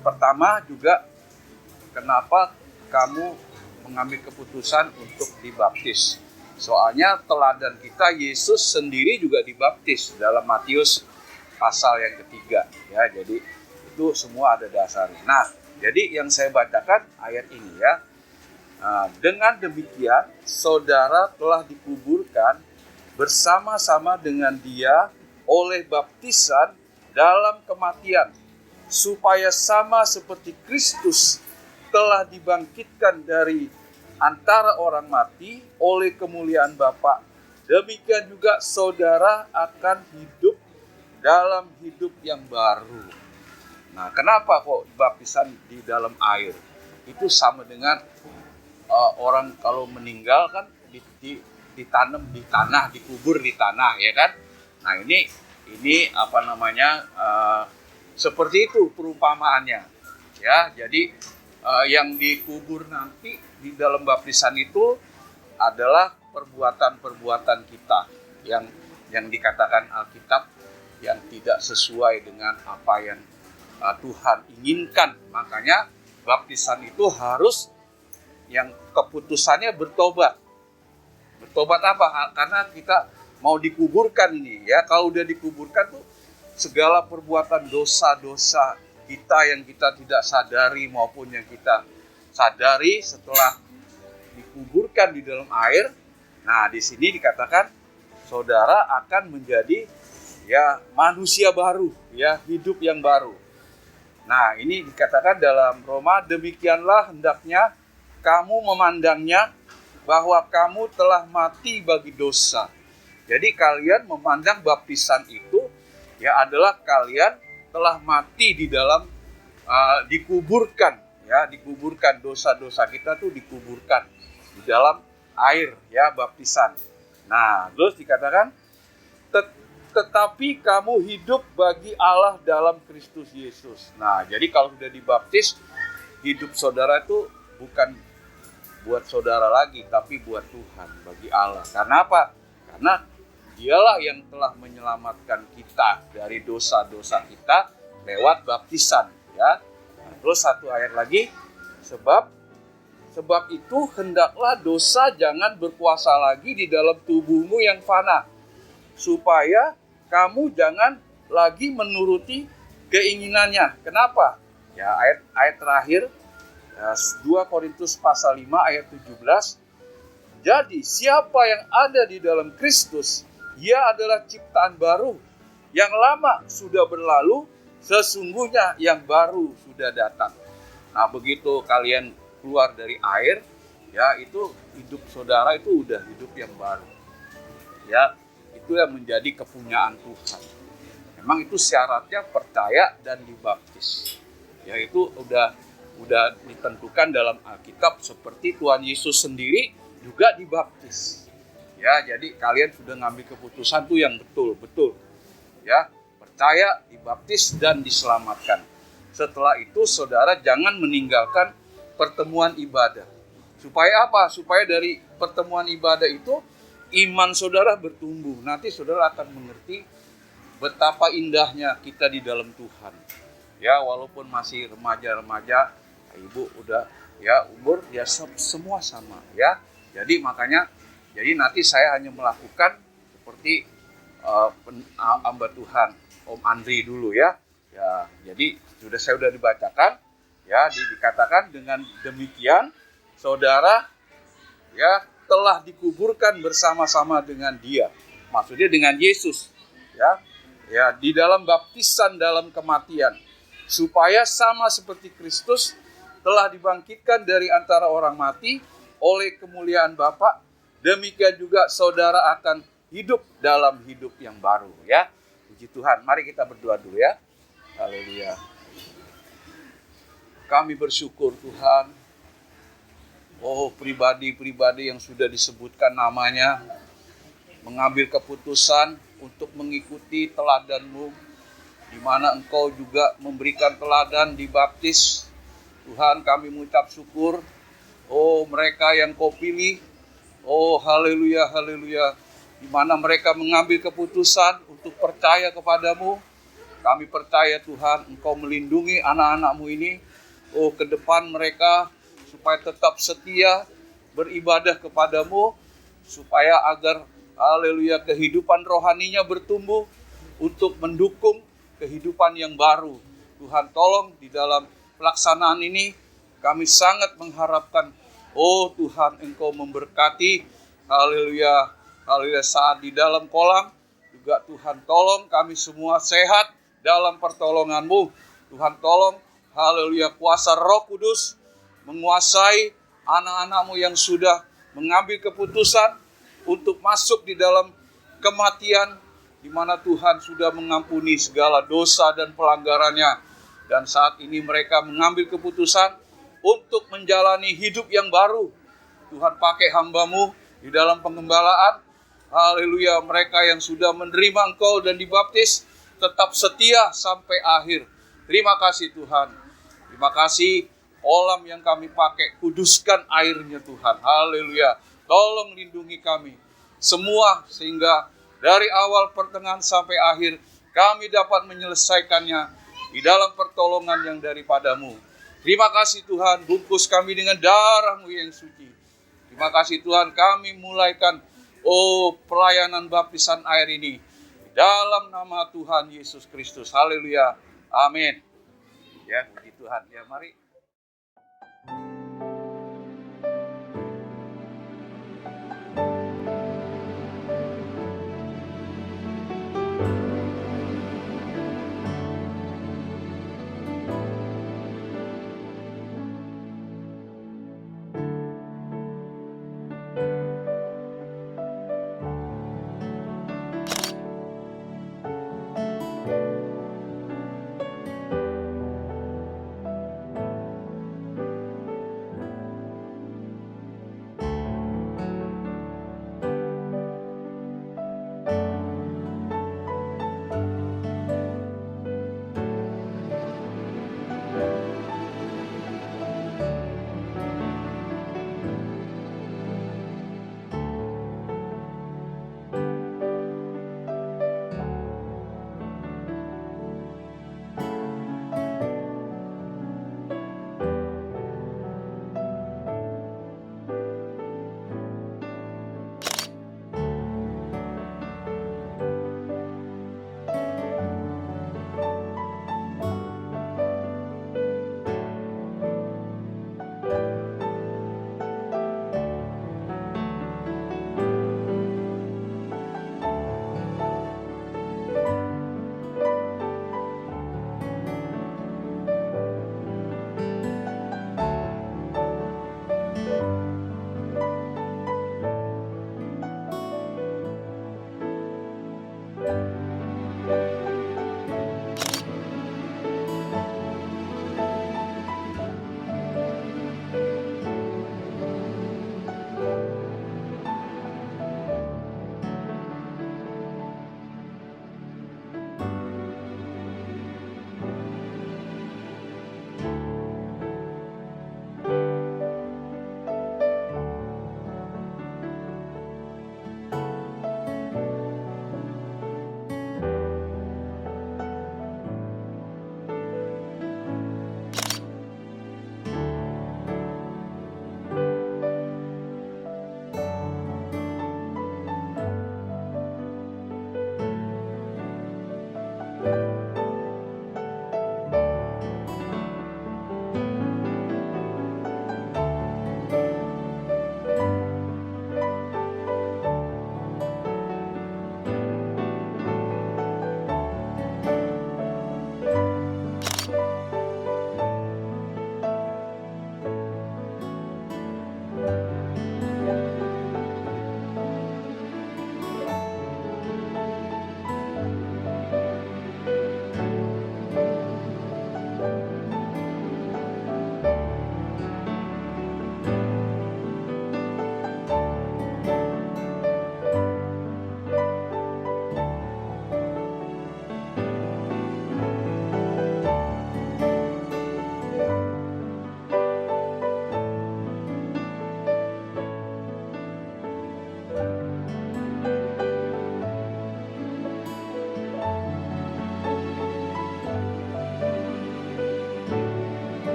Pertama juga, kenapa kamu mengambil keputusan untuk dibaptis? Soalnya teladan kita, Yesus sendiri juga dibaptis dalam Matius pasal yang ketiga. Ya, jadi itu semua ada dasarnya. Nah, jadi yang saya bacakan ayat ini ya. Dengan demikian, saudara telah dikuburkan bersama-sama dengan Dia oleh baptisan dalam kematian, supaya sama seperti Kristus telah dibangkitkan dari antara orang mati oleh kemuliaan Bapa, demikian juga saudara akan hidup dalam hidup yang baru. Nah, kenapa kok baptisan di dalam air? Itu sama dengan orang kalau meninggal kan ditanam di tanah, dikubur di tanah, ya kan? Nah, ini seperti itu perumpamaannya. Ya, jadi yang dikubur nanti di dalam baptisan itu adalah perbuatan-perbuatan kita yang dikatakan Alkitab yang tidak sesuai dengan apa yang Tuhan inginkan. Makanya baptisan itu harus yang keputusannya bertobat. Bertobat apa? Karena kita mau dikuburkan ini ya. Kalau udah dikuburkan tuh segala perbuatan dosa-dosa kita yang kita tidak sadari maupun yang kita sadari setelah dikuburkan di dalam air. Nah, di sini dikatakan saudara akan menjadi ya manusia baru, ya hidup yang baru. Nah, ini dikatakan dalam Roma, demikianlah hendaknya kamu memandangnya bahwa kamu telah mati bagi dosa. Jadi kalian memandang baptisan itu ya adalah kalian telah mati di dalam dikuburkan, ya dikuburkan, dosa-dosa kita tuh dikuburkan di dalam air, ya baptisan. Nah, terus dikatakan tetapi kamu hidup bagi Allah dalam Kristus Yesus. Nah, jadi kalau sudah dibaptis, hidup saudara itu bukan buat saudara lagi, tapi buat Tuhan, bagi Allah. Karena apa? Karena Dialah yang telah menyelamatkan kita dari dosa-dosa kita lewat baptisan, ya. Nah, terus satu ayat lagi, sebab itu hendaklah dosa jangan berkuasa lagi di dalam tubuhmu yang fana, supaya kamu jangan lagi menuruti keinginannya. Kenapa? Ya, ayat terakhir 2 Korintus pasal 5 ayat 17. Jadi siapa yang ada di dalam Kristus, ia adalah ciptaan baru. Yang lama sudah berlalu, sesungguhnya yang baru sudah datang. Nah, begitu kalian keluar dari air, ya itu hidup saudara itu udah hidup yang baru. Ya, itu yang menjadi kepunyaan Tuhan. Memang itu syaratnya percaya dan dibaptis. Ya, itu udah ditentukan dalam Alkitab, seperti Tuhan Yesus sendiri juga dibaptis. Ya, jadi kalian sudah ngambil keputusan tuh yang betul-betul. Ya, percaya, dibaptis dan diselamatkan. Setelah itu saudara jangan meninggalkan pertemuan ibadah. Supaya apa? Supaya dari pertemuan ibadah itu iman saudara bertumbuh. Nanti saudara akan mengerti betapa indahnya kita di dalam Tuhan. Ya, walaupun masih remaja-remaja, ibu udah ya umur ya semua sama, ya. Jadi nanti saya hanya melakukan seperti hamba Tuhan Om Andri dulu, ya. Ya, jadi saya sudah dibacakan, ya, dikatakan dengan demikian saudara ya telah dikuburkan bersama-sama dengan Dia. Maksudnya dengan Yesus, ya. Ya, di dalam baptisan dalam kematian, supaya sama seperti Kristus telah dibangkitkan dari antara orang mati oleh kemuliaan Bapa, demikian juga saudara akan hidup dalam hidup yang baru, ya. Puji Tuhan. Mari kita berdoa dulu, ya. Haleluya. Kami bersyukur Tuhan. Oh, pribadi-pribadi yang sudah disebutkan namanya mengambil keputusan untuk mengikuti teladan-Mu, di mana Engkau juga memberikan teladan dibaptis. Tuhan, kami mengucap syukur. Oh, mereka yang Kau pilih. Oh, haleluya, haleluya. Di mana mereka mengambil keputusan untuk percaya kepadamu. Kami percaya Tuhan, Engkau melindungi anak-anak-Mu ini. Oh, ke depan mereka supaya tetap setia beribadah kepadamu, supaya agar haleluya kehidupan rohaninya bertumbuh untuk mendukung kehidupan yang baru. Tuhan tolong di dalam pelaksanaan ini kami sangat mengharapkan, oh Tuhan Engkau memberkati, haleluya, haleluya saat di dalam kolam juga Tuhan tolong kami semua sehat dalam pertolongan-Mu. Tuhan tolong, haleluya, kuasa Roh Kudus menguasai anak-anak-Mu yang sudah mengambil keputusan untuk masuk di dalam kematian, di mana Tuhan sudah mengampuni segala dosa dan pelanggarannya. Dan saat ini mereka mengambil keputusan untuk menjalani hidup yang baru. Tuhan pakai hamba-Mu di dalam pengembalaan. Haleluya, mereka yang sudah menerima Engkau dan dibaptis tetap setia sampai akhir. Terima kasih Tuhan. Terima kasih kolam yang kami pakai, kuduskan airnya Tuhan. Haleluya. Tolong lindungi kami semua sehingga dari awal pertengahan sampai akhir kami dapat menyelesaikannya di dalam pertolongan yang daripada-Mu. Terima kasih Tuhan, bungkus kami dengan darah-Mu yang suci. Terima kasih Tuhan, kami mulaikan pelayanan baptisan air ini dalam nama Tuhan Yesus Kristus. Haleluya. Amin. Ya, puji Tuhan. Ya, mari.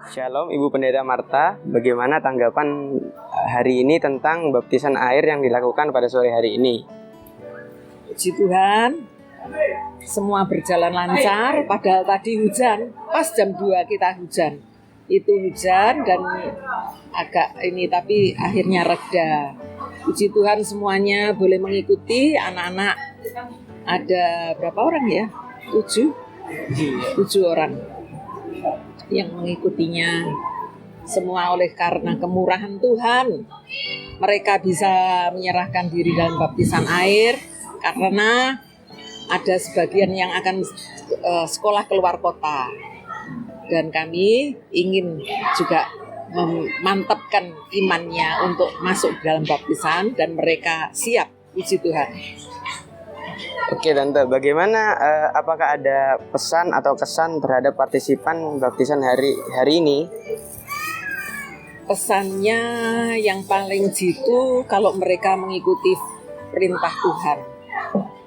Shalom Ibu Pendeta Marta, bagaimana tanggapan hari ini tentang baptisan air yang dilakukan pada sore hari ini? Puji Tuhan, semua berjalan lancar, padahal tadi hujan, pas jam 2 kita hujan. Itu hujan dan agak ini, tapi akhirnya reda. Puji Tuhan semuanya boleh mengikuti, anak-anak ada berapa orang ya? 7 orang yang mengikutinya. Semua oleh karena kemurahan Tuhan, mereka bisa menyerahkan diri dalam baptisan air karena ada sebagian yang akan sekolah keluar kota. Dan kami ingin juga memantapkan imannya untuk masuk dalam baptisan dan mereka siap. Puji Tuhan. Oke Tante, bagaimana apakah ada pesan atau kesan terhadap partisipan baptisan hari ini? Pesannya yang paling jitu kalau mereka mengikuti perintah Tuhan,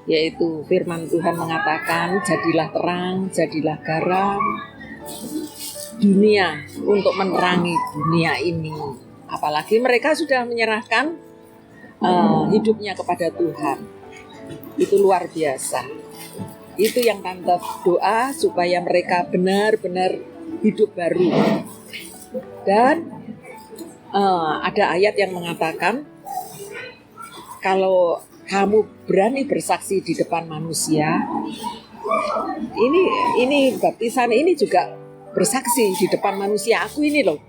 yaitu firman Tuhan mengatakan, jadilah terang, jadilah garam dunia untuk menerangi dunia ini. Apalagi mereka sudah menyerahkan hidupnya kepada Tuhan. Itu luar biasa. Itu yang Tante doa supaya mereka benar-benar hidup baru. Dan ada ayat yang mengatakan, kalau kamu berani bersaksi di depan manusia, ini baptisan ini juga bersaksi di depan manusia. Aku ini loh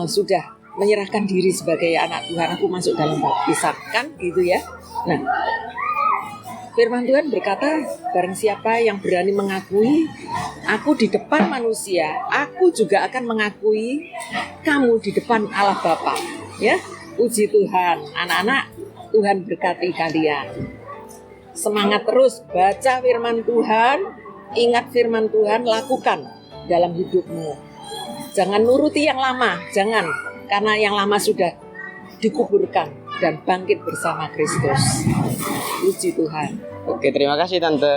sudah menyerahkan diri sebagai anak Tuhan, aku masuk dalam baptisan, kan gitu ya. Nah, firman Tuhan berkata, barang siapa yang berani mengakui aku di depan manusia, aku juga akan mengakui kamu di depan Allah Bapa. Ya, puji Tuhan. Anak-anak, Tuhan berkati kalian. Semangat terus baca firman Tuhan, ingat firman Tuhan, lakukan dalam hidupmu. Jangan nuruti yang lama, jangan, karena yang lama sudah dikuburkan dan bangkit bersama Kristus. Puji Tuhan. Oke, terima kasih Tante.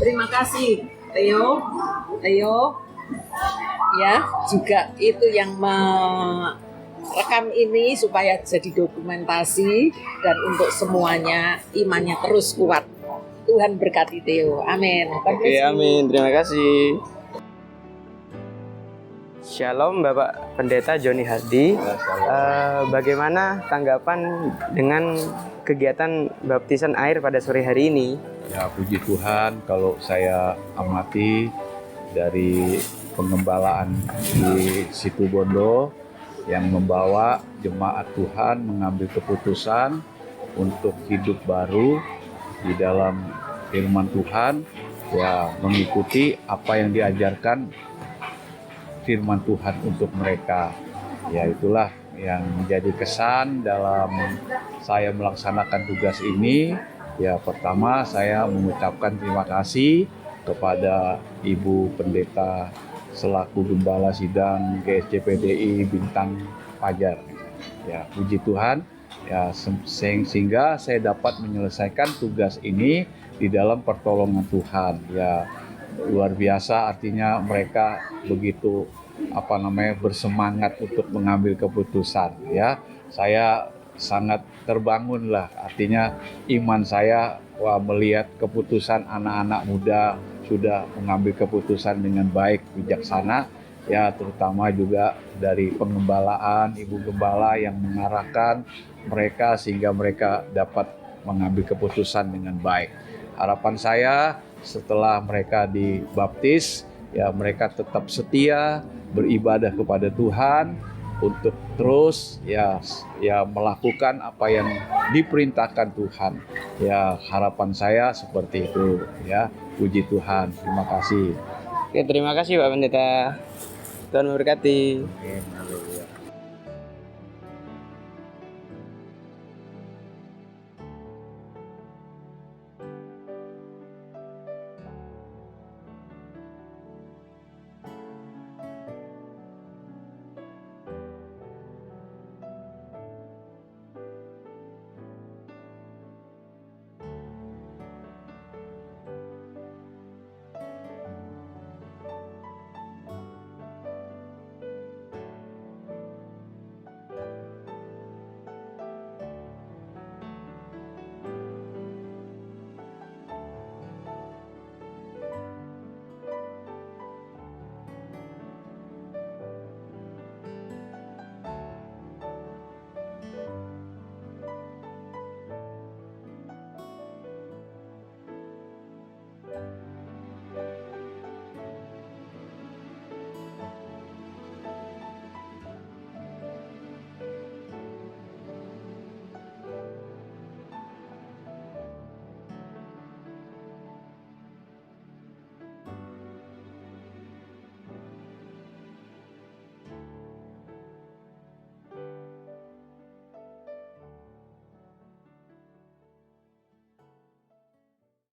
Terima kasih Theo. Ya, juga itu yang merekam ini supaya jadi dokumentasi dan untuk semuanya imannya terus kuat. Tuhan berkati Theo. Amin. Oke, amin. Terima kasih. Shalom Bapak Pendeta Joni Hardi. Bagaimana tanggapan dengan kegiatan baptisan air pada sore hari ini? Ya, puji Tuhan, kalau saya amati dari pengembalaan di Situbondo yang membawa jemaat Tuhan mengambil keputusan untuk hidup baru di dalam firman Tuhan, ya mengikuti apa yang diajarkan firman Tuhan untuk mereka. Ya, itulah yang menjadi kesan dalam saya melaksanakan tugas ini. Ya, pertama saya mengucapkan terima kasih kepada Ibu Pendeta selaku Gembala Sidang GSCPDI Bintang Pajar. Ya, puji Tuhan, ya sehingga saya dapat menyelesaikan tugas ini di dalam pertolongan Tuhan. Ya, luar biasa, artinya mereka begitu bersemangat untuk mengambil keputusan. Ya, saya sangat terbangun lah, artinya iman saya melihat keputusan anak-anak muda sudah mengambil keputusan dengan baik, bijaksana, ya terutama juga dari pengembalaan, Ibu Gembala yang mengarahkan mereka sehingga mereka dapat mengambil keputusan dengan baik. Harapan saya setelah mereka dibaptis, ya mereka tetap setia beribadah kepada Tuhan untuk terus ya melakukan apa yang diperintahkan Tuhan. Ya, harapan saya seperti itu ya. Puji Tuhan. Terima kasih. Oke, terima kasih Pak Pendeta. Tuhan memberkati. Amin.